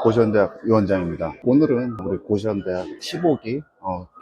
고시원대학 위원장입니다. 오늘은 우리 고시원대학 15기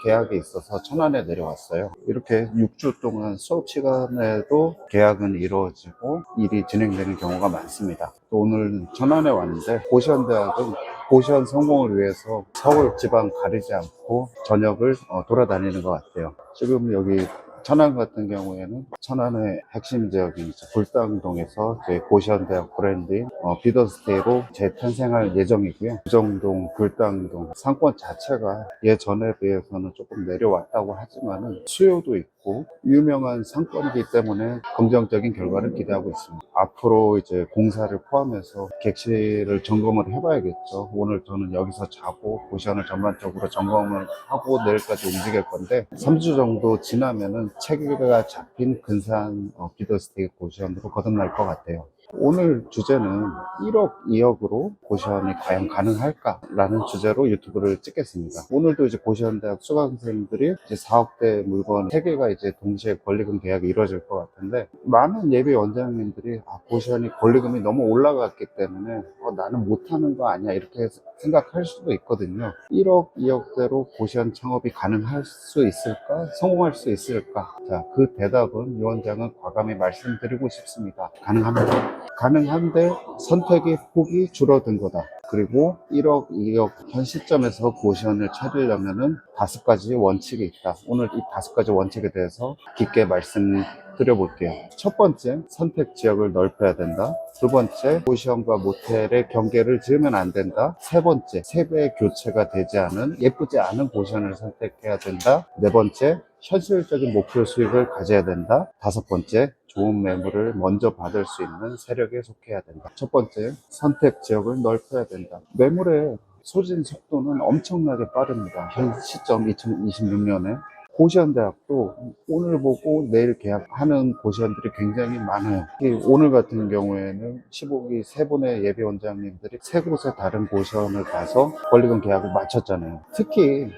계약이 있어서 천안에 내려왔어요. 이렇게 6주 동안 수업 시간에도 계약은 이루어지고 일이 진행되는 경우가 많습니다. 또 오늘 천안에 왔는데 고시원대학은 고시원 성공을 위해서 서울 지방 가리지 않고 전역을 돌아다니는 것 같아요. 지금 여기 천안 같은 경우에는 천안의 핵심 지역인 굴당동에서 저희 고시원대학 브랜드인 비더스테이로 재탄생할 예정이고요. 구정동, 굴당동 상권 자체가 예전에 비해서는 조금 내려왔다고 하지만은 수요도 있고 유명한 상권이기 때문에 긍정적인 결과를 기대하고 있습니다. 앞으로 이제 공사를 포함해서 객실을 점검을 해봐야겠죠. 오늘 저는 여기서 자고 고시원을 전반적으로 점검을 하고 내일까지 움직일 건데 3주 정도 지나면은 체계가 잡힌 근사한 비더스테이 고시원으로 거듭날 것 같아요. 오늘 주제는 1억, 2억으로 고시원이 과연 가능할까라는 주제로 유튜브를 찍겠습니다. 오늘도 이제 고시원대학 수강생들이 이제 4억대 물건 3개가 이제 동시에 권리금 계약이 이루어질 것 같은데, 많은 예비 원장님들이 고시원이 권리금이 너무 올라갔기 때문에 나는 못하는 거 아니야 이렇게 생각할 수도 있거든요. 1억, 2억대로 고시원 창업이 가능할 수 있을까? 성공할 수 있을까? 자, 그 대답은 이 원장은 과감히 말씀드리고 싶습니다. 가능합니다. 가능한데 선택의 폭이 줄어든 거다. 그리고 1억, 2억 현 시점에서 고시원을 찾으려면은 5가지 원칙이 있다. 오늘 이 5가지 원칙에 대해서 깊게 말씀드려볼게요. 첫 번째, 선택 지역을 넓혀야 된다. 두 번째, 고시원과 모텔의 경계를 지으면 안 된다. 세 번째, 세대 교체가 되지 않은 예쁘지 않은 고시원을 선택해야 된다. 네 번째, 현실적인 목표 수익을 가져야 된다. 다섯 번째, 좋은 매물을 먼저 받을 수 있는 세력에 속해야 된다. 첫 번째, 선택 지역을 넓혀야 된다. 매물의 소진 속도는 엄청나게 빠릅니다. 현 시점 2026년에 고시원대학도 오늘 보고 내일 계약하는 고시원들이 굉장히 많아요. 오늘 같은 경우에는 15기 3분의 예비 원장님들이 3곳의 다른 고시원을 가서 권리금 계약을 마쳤잖아요. 특히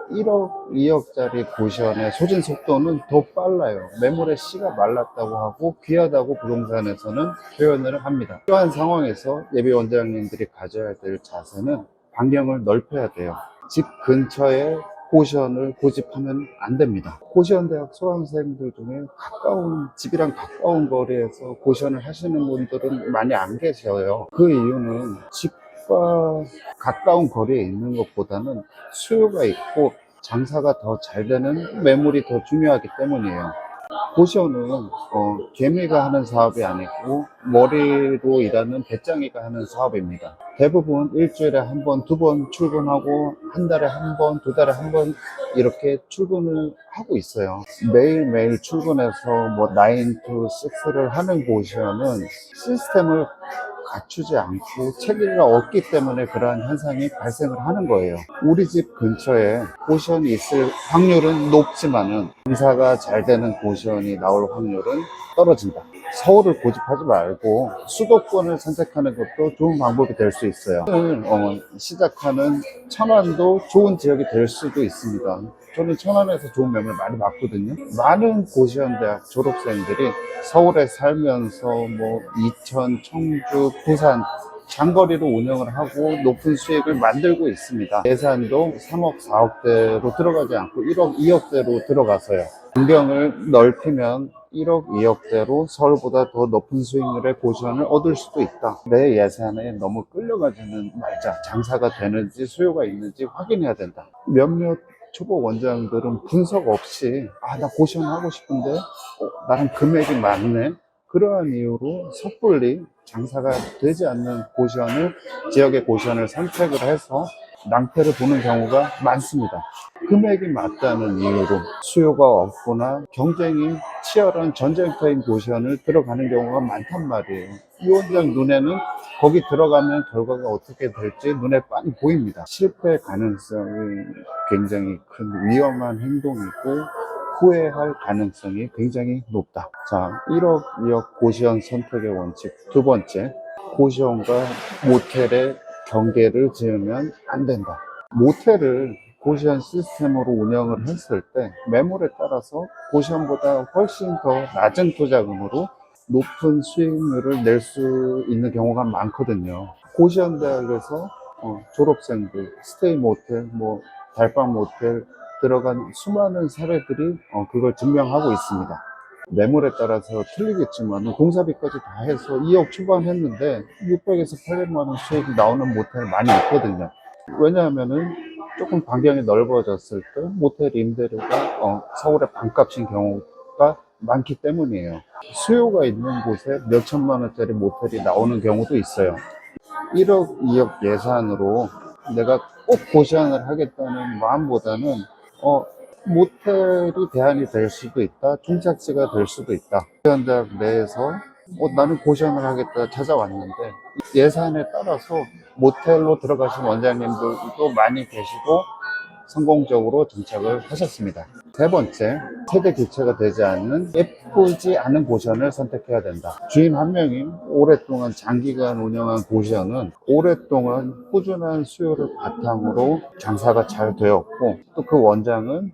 1억, 2억짜리 고시원의 소진 속도는 더 빨라요. 매물의 씨가 말랐다고 하고 귀하다고 부동산에서는 표현을 합니다. 이러한 상황에서 예비 원장님들이 가져야 될 자세는 반경을 넓혀야 돼요. 집 근처에 고시원을 고집하면 안 됩니다. 고시원대학 수강생들 중에 집이랑 가까운 거리에서 고시원을 하시는 분들은 많이 안 계셔요. 그 이유는 집과 가까운 거리에 있는 것보다는 수요가 있고 장사가 더 잘 되는 매물이 더 중요하기 때문이에요. 고시원은 개미가 하는 사업이 아니고 머리로 일하는 배짱이가 하는 사업입니다. 대부분 일주일에 한 번, 2번 출근하고 한 달에 한 번, 2달에 한 번 이렇게 출근을 하고 있어요. 매일매일 출근해서 9 to 6를 하는 고시원은 시스템을 갖추지 않고 체계가 없기 때문에 그러한 현상이 발생을 하는 거예요. 우리 집 근처에 고시원이 있을 확률은 높지만은 공사가 잘 되는 고시원이 나올 확률은 떨어진다. 서울을 고집하지 말고 수도권을 선택하는 것도 좋은 방법이 될 수 있어요. 오늘 시작하는 천안도 좋은 지역이 될 수도 있습니다. 저는 천안에서 좋은 매물 많이 봤거든요. 많은 고시원대학 졸업생들이 서울에 살면서 이천, 청주, 부산 장거리로 운영을 하고 높은 수익을 만들고 있습니다. 예산도 3억, 4억대로 들어가지 않고 1억, 2억대로 들어가서요. 반경을 넓히면 1억, 2억대로 서울보다 더 높은 수익률의 고시원을 얻을 수도 있다. 내 예산에 너무 끌려가지는 말자. 장사가 되는지 수요가 있는지 확인해야 된다. 몇몇 초보 원장들은 분석 없이 나 고시원 하고 싶은데 나랑 금액이 많네, 그러한 이유로 섣불리 장사가 되지 않는 지역의 고시원을 선택을 해서 낭패를 보는 경우가 많습니다. 금액이 맞다는 이유로 수요가 없거나 경쟁이 치열한 전쟁터인 고시원을 들어가는 경우가 많단 말이에요. 이 원장 눈에는 거기 들어가면 결과가 어떻게 될지 눈에 빤히 보입니다. 실패 가능성이 굉장히 큰 위험한 행동이고 후회할 가능성이 굉장히 높다. 자, 1억, 2억 고시원 선택의 원칙. 두 번째, 고시원과 모텔의 경계를 지으면 안 된다. 모텔을 고시원 시스템으로 운영을 했을 때 매물에 따라서 고시원보다 훨씬 더 낮은 투자금으로 높은 수익률을 낼 수 있는 경우가 많거든요. 고시원 대학에서 졸업생들, 스테이 모텔, 뭐 달방 모텔 들어간 수많은 사례들이 그걸 증명하고 있습니다. 매물에 따라서 틀리겠지만 공사비까지 다 해서 2억 초반 했는데 600에서 800만 원 수익이 나오는 모텔 많이 있거든요. 왜냐하면은 조금 반경이 넓어졌을 때 모텔 임대료가 서울의 반값인 경우가 많기 때문이에요. 수요가 있는 곳에 몇 천만 원짜리 모텔이 나오는 경우도 있어요. 1억, 2억 예산으로 내가 꼭 고시원을 하겠다는 마음보다는 모텔이 대안이 될 수도 있다, 종착지가 될 수도 있다. 고시원대학 내에서 나는 고시원을 하겠다 찾아왔는데 예산에 따라서 모텔로 들어가신 원장님들도 많이 계시고 성공적으로 정착을 하셨습니다. 세 번째, 세대 교체가 되지 않는 예쁘지 않은 고시원을 선택해야 된다. 주인 한 명이 오랫동안 장기간 운영한 고시원은 오랫동안 꾸준한 수요를 바탕으로 장사가 잘 되었고 또 그 원장은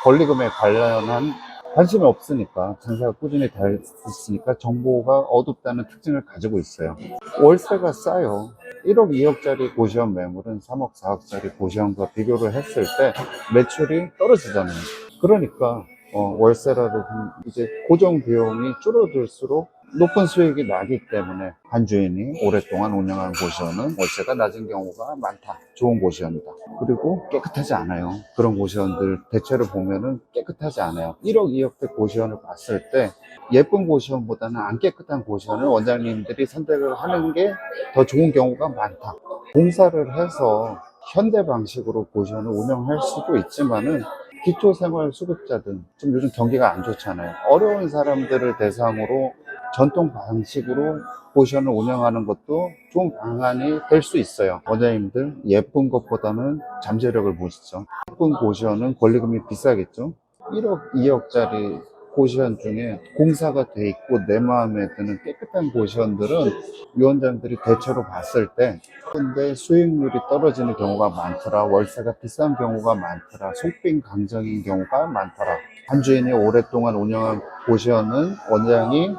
권리금에 관련한 관심이 없으니까 장사가 꾸준히 됐으니까 정보가 어둡다는 특징을 가지고 있어요. 월세가 싸요. 1억, 2억짜리 고시원 매물은 3억, 4억짜리 고시원과 비교를 했을 때 매출이 떨어지잖아요. 그러니까 월세라도 이제 고정 비용이 줄어들수록 높은 수익이 나기 때문에 한 주인이 오랫동안 운영한 고시원은 월세가 낮은 경우가 많다. 좋은 고시원이다. 그리고 깨끗하지 않아요. 그런 고시원들 대체로 보면은 깨끗하지 않아요. 1억, 2억대 고시원을 봤을 때 예쁜 고시원보다는 안 깨끗한 고시원을 원장님들이 선택을 하는 게 더 좋은 경우가 많다. 공사를 해서 현대 방식으로 고시원을 운영할 수도 있지만은 기초생활수급자들, 좀 요즘 경기가 안 좋잖아요. 어려운 사람들을 대상으로 전통 방식으로 고시원을 운영하는 것도 좋은 방안이 될 수 있어요. 원장님들 예쁜 것보다는 잠재력을 보시죠. 예쁜 고시원은 권리금이 비싸겠죠. 1억, 2억짜리 고시원 중에 공사가 돼 있고 내 마음에 드는 깨끗한 고시원들은 위원장들이 대체로 봤을 때 근데 수익률이 떨어지는 경우가 많더라, 월세가 비싼 경우가 많더라, 속빈 강정인 경우가 많더라. 한 주인이 오랫동안 운영한 고시원은 원장이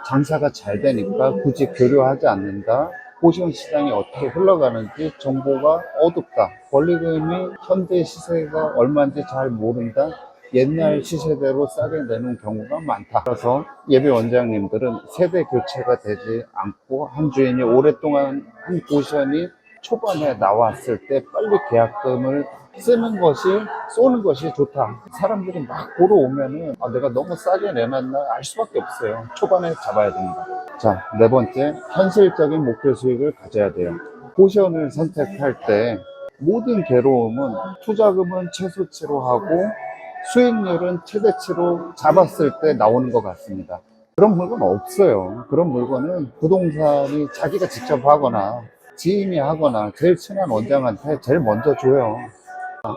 장사가 잘 되니까 굳이 교류하지 않는다. 고시원 시장이 어떻게 흘러가는지 정보가 어둡다. 권리금이 현재 시세가 얼마인지 잘 모른다. 옛날 시세대로 싸게 내는 경우가 많다. 그래서 예비 원장님들은 세대 교체가 되지 않고 한 주인이 오랫동안 한 고시원이 초반에 나왔을 때 빨리 계약금을 쏘는 것이 좋다. 사람들이 막 보러 오면은 내가 너무 싸게 내놨나 알 수밖에 없어요. 초반에 잡아야 됩니다. 자, 네 번째, 현실적인 목표 수익을 가져야 돼요. 고시원을 선택할 때 모든 괴로움은 투자금은 최소치로 하고 수익률은 최대치로 잡았을 때 나오는 것 같습니다. 그런 물건 없어요. 그런 물건은 부동산이 자기가 직접 하거나 지인이 하거나 제일 친한 원장한테 제일 먼저 줘요.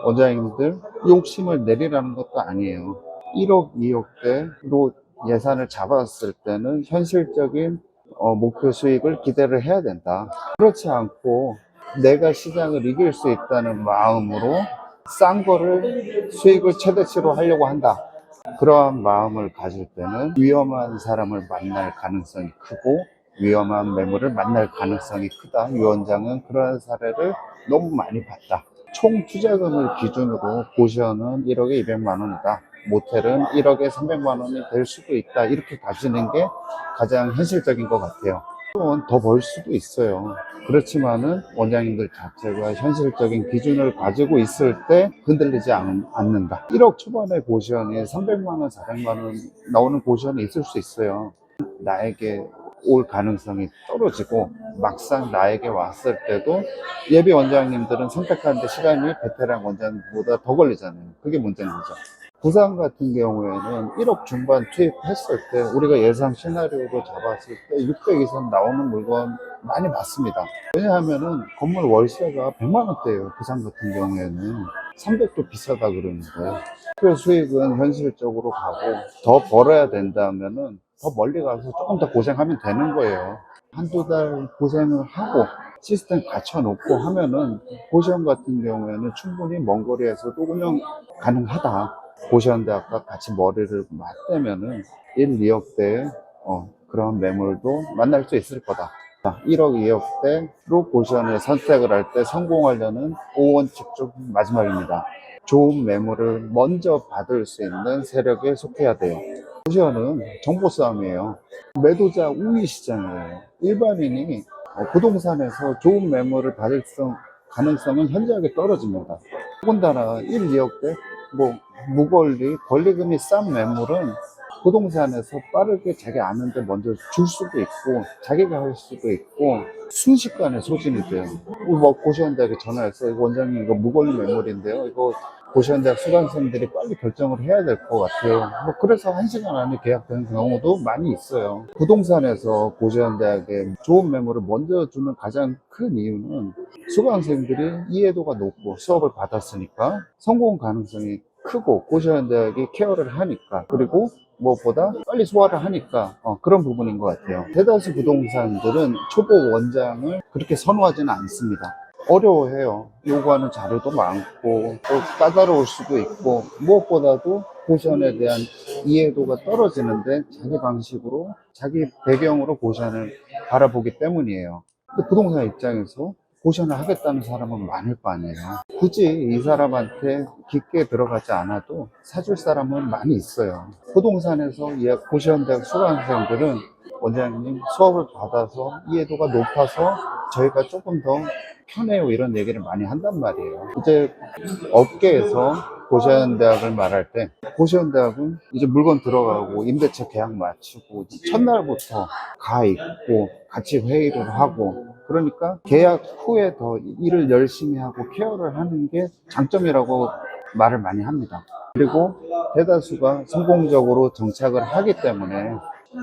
원장님들 욕심을 내리라는 것도 아니에요. 1억, 2억대로 예산을 잡았을 때는 현실적인 목표 수익을 기대를 해야 된다. 그렇지 않고 내가 시장을 이길 수 있다는 마음으로 싼 거를 수익을 최대치로 하려고 한다. 그러한 마음을 가질 때는 위험한 사람을 만날 가능성이 크고 위험한 매물을 만날 가능성이 크다. 이 원장은 그러한 사례를 너무 많이 봤다. 총 투자금을 기준으로 고시원은 1억에 200만 원이다. 모텔은 1억에 300만 원이 될 수도 있다. 이렇게 가지는 게 가장 현실적인 것 같아요. 물론 더 벌 수도 있어요. 그렇지만은 원장님들 자체가 현실적인 기준을 가지고 있을 때 흔들리지 않는다. 1억 초반에 고시원이 300만 원, 400만 원 나오는 고시원이 있을 수 있어요. 나에게 올 가능성이 떨어지고 막상 나에게 왔을 때도 예비 원장님들은 선택하는데 시간이 베테랑 원장보다 더 걸리잖아요. 그게 문제인 거죠. 부산 같은 경우에는 1억 중반 투입했을 때 우리가 예상 시나리오로 잡았을 때 600 이상 나오는 물건 많이 봤습니다. 왜냐하면은 건물 월세가 100만 원대예요. 부산 같은 경우에는 300도 비싸다 그러는데 그 수익은 현실적으로 가고 더 벌어야 된다면은 더 멀리 가서 조금 더 고생하면 되는 거예요. 한두 달 고생을 하고 시스템 갖춰놓고 하면은 고시원 같은 경우에는 충분히 먼 거리에서도 운영 가능하다. 고시원대학과 같이 머리를 맞대면은 1, 2억대의 그런 매물도 만날 수 있을 거다. 1억, 2억대로 고시원을 선택을 할 때 성공하려는 5원칙 중 마지막입니다. 좋은 매물을 먼저 받을 수 있는 세력에 속해야 돼요. 고시원은 정보 싸움이에요. 매도자 우위 시장이에요. 일반인이 부동산에서 좋은 매물을 받을 가능성은 현저하게 떨어집니다. 더군다나 1, 2억대, 무권리, 권리금이 싼 매물은 부동산에서 빠르게 자기 아는데 먼저 줄 수도 있고 자기가 할 수도 있고 순식간에 소진이 돼요. 고시원대학에 전화해서 원장님 이거 무권리 매물인데요, 이거 고시원대학 수강생들이 빨리 결정을 해야 될 것 같아요. 그래서 1시간 안에 계약되는 경우도 많이 있어요. 부동산에서 고시원대학에 좋은 매물을 먼저 주는 가장 큰 이유는 수강생들이 이해도가 높고 수업을 받았으니까 성공 가능성이 크고 고시원대학이 케어를 하니까, 그리고 무엇보다 빨리 소화를 하니까 그런 부분인 것 같아요. 대다수 부동산들은 초보 원장을 그렇게 선호하지는 않습니다. 어려워해요. 요구하는 자료도 많고 또 까다로울 수도 있고, 무엇보다도 고시원에 대한 이해도가 떨어지는데 자기 방식으로 자기 배경으로 고시원을 바라보기 때문이에요. 근데 부동산 입장에서 고시원을 하겠다는 사람은 많을 거 아니에요. 굳이 이 사람한테 깊게 들어가지 않아도 사줄 사람은 많이 있어요. 부동산에서 고시원대학 수강생들은 원장님 수업을 받아서 이해도가 높아서 저희가 조금 더 편해요, 이런 얘기를 많이 한단 말이에요. 이제 업계에서 고시원대학을 말할 때, 고시원대학은 이제 물건 들어가고 임대차 계약 마치고 첫날부터 가 있고 같이 회의를 하고, 그러니까 계약 후에 더 일을 열심히 하고 케어를 하는 게 장점이라고 말을 많이 합니다. 그리고 대다수가 성공적으로 정착을 하기 때문에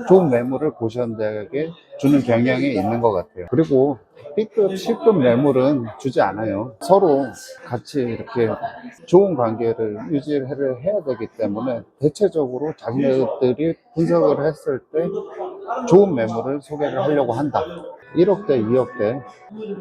좋은 매물을 고시원대학에 주는 경향이 있는 것 같아요. 그리고 B급, C급 매물은 주지 않아요. 서로 같이 이렇게 좋은 관계를 유지를 해야 되기 때문에 대체적으로 자기네들이 분석을 했을 때 좋은 매물을 소개를 하려고 한다. 1억대, 2억대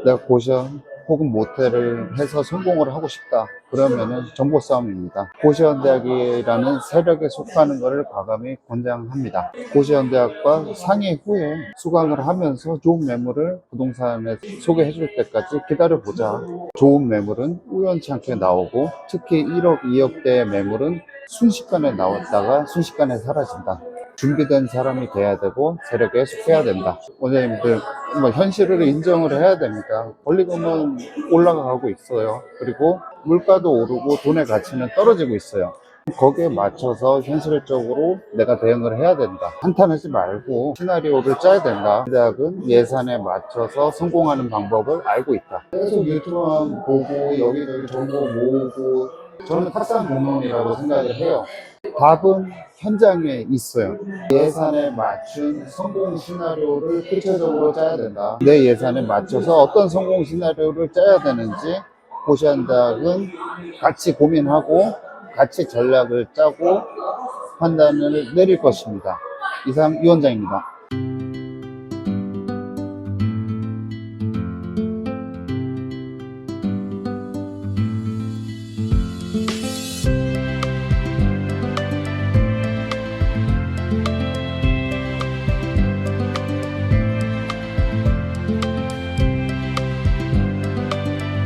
내가 고시원 혹은 모텔을 해서 성공을 하고 싶다, 그러면은 정보 싸움입니다. 고시원대학이라는 세력에 속하는 것을 과감히 권장합니다. 고시원대학과 상의 후에 수강을 하면서 좋은 매물을 부동산에 소개해 줄 때까지 기다려보자. 좋은 매물은 우연찮게 나오고 특히 1억, 2억대의 매물은 순식간에 나왔다가 순식간에 사라진다. 준비된 사람이 돼야 되고 세력에 속해야 된다. 원장님들 현실을 인정을 해야 됩니다. 권리금은 올라가고 있어요. 그리고 물가도 오르고 돈의 가치는 떨어지고 있어요. 거기에 맞춰서 현실적으로 내가 대응을 해야 된다. 한탄하지 말고 시나리오를 짜야 된다. 대학은 예산에 맞춰서 성공하는 방법을 알고 있다. 계속 유튜브만 보고 여기저기 정보 모으고, 저는 탑산공론이라고 생각을 해요. 답은 현장에 있어요. 예산에 맞춘 성공 시나리오를 구체적으로 짜야 된다. 내 예산에 맞춰서 어떤 성공 시나리오를 짜야 되는지 고시원대학은 같이 고민하고 같이 전략을 짜고 판단을 내릴 것입니다. 이상 이 원장입니다.